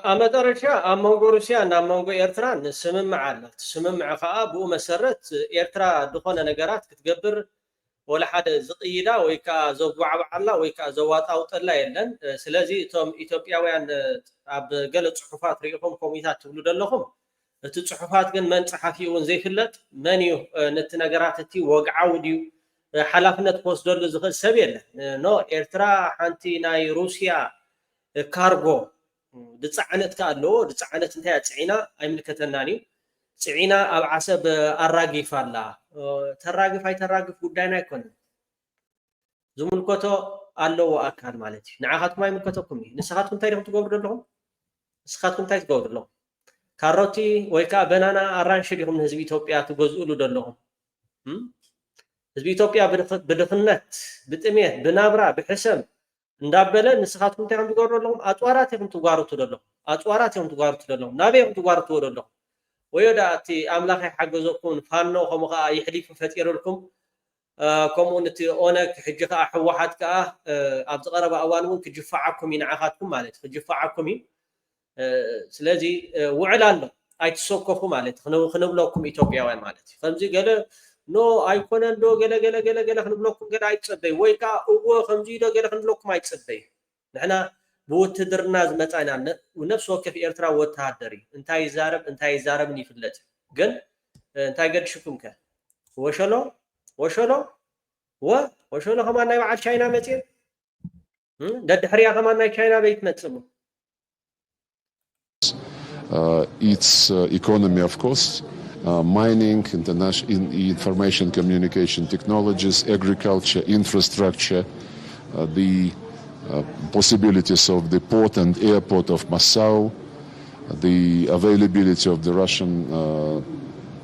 أمدرجة أمانغو روسيا أمانغو إيرتران سمم عالت سمم عفاء مسرت إيرترا دخونا نجارات كتجبر ولا حدا زقيدا ويكا زوجوا على ويكا زوات أو طلع يلن سلازي توم إثيوبيا وين أب قلت صحفات ريهم كوميتات تقولوا دلهم التصحفات جن من صحفيون زي خلت منيو نتنجارات تي وقعوديو حلفنا تبوس دول زغل سبيل نو إيرترا حنتي ناي روسيا كارغو دتصعنت كالو دتصعنت انتهى تسعينا أي ملكتناني تسعينا أب عسب الراقف الله تراقف هاي تراقف قدانا يكون زمن كتو الله وأكاد مالتي نعاهاتكم هاي ملكتكم نسخاتكم تايرهم تقوبر لهم نسخاتكم تاير تقوبر لهم كاروتي ويكا بنانا أرانشدهم من هزبي إثيوبيا تقوزقلوا دلهم ህዝቢ ኢትዮጵያ ብድኽነት ብጥሜት ብናብራ ብሕሰም እንዳበለ ንስኻትኩም እንታይ ከም ትገብሩ ኣለኹም ኣፅዋራት ኢኹም ትጓርቱ ዘለኹም ናበይ ኢኹም ትጓርቱ ዘለኹም ወዮ ዳ እቲ ኣምላኽ ይሓገዘኩም ፋኖ ከምኡ ከዓ ይሕሊፍ ፈጢሩልኩም كمون تي أونك حجة حوحات كأ أبز قرب أوانون كجفاعكم ينعهاتكم مالت كجفاعكم سلازي وعلان أي تسوقكم مالت خنبلوكم إثيوبيا وين مالت خمزي قال نو أيكون دو قال خنبلوكم قال أي تصدق ويكا أو خمزي دو قال خنبلوكم أي تصدق نحنا بوتدرنا زمتانا ونفس وقت في إرترا وتهدري انتاي زارب نيفلت قال انتاي قد شكمك وشلو كمان ناي بعد شاينا متين دد حريا كمان ناي شاينا بيت متسمو its economy of course mining information communication technologies agriculture infrastructure the possibilities of the port and airport of Massaw the availability of the Russian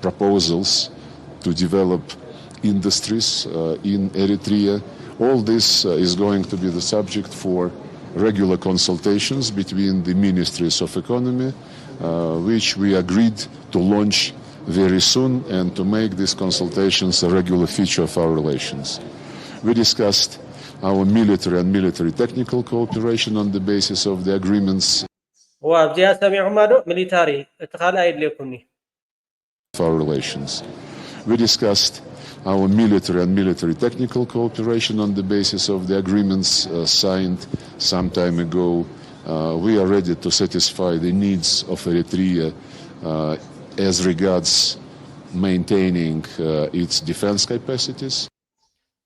proposals to develop industries in Eritrea. All this is going to be the subject for regular consultations between the ministries of economy, which we agreed to launch very soon and to make these consultations a regular feature of our relations. We discussed our military and military technical cooperation on the basis of the agreements of our relations. We discussed our military and military technical cooperation on the basis of the agreements signed some time ago. We are ready to satisfy the needs of Eritrea as regards maintaining its defense capacities.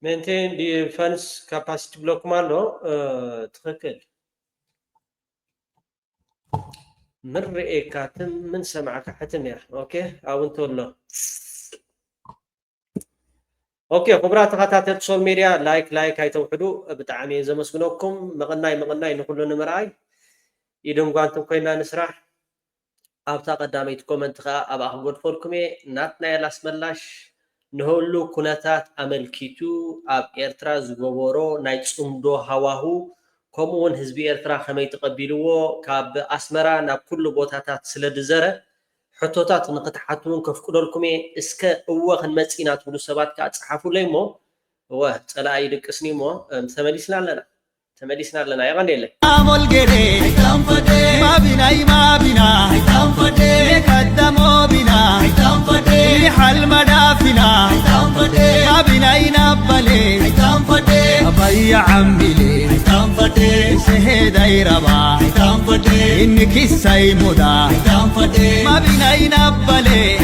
Maintain defense capacity block malo تخكل من رئيكات من سمعك حتمير اوكي او انت ولا اوكي خبرات تخاتات سول ميديا لايك هيتوحدوا بتعامي زمسكنكم مغناي نقول نمراي يدوم قانتم كوينا نسرح ابتا قداميت كومنت خا ابا خغود فولكمي ناتنا يلاسملاش نهولو كوناتات املكيتو اب ايرترا زغوبورو ناي صمدو هواهو كومون حزب ايرترا خمي تقبلوا كاب اسمرا نا كل بوتاتات سلدزره حتوتات نقتحاتون كفقدلكم اسك او خنمصينا تبلو سبات كاصحافو ليمو و صلاي دقسني مو تمليسنا لنا يا غنديله امول غري تنفدي ما بينا تنفدي قدمو بنا تنفدي حل مدافنا تنفدي ما بينا بلي تنفدي ابي عمي تنفدي سهداي ربا تنفدي انك ساي مودا تنفدي ما بينا بلي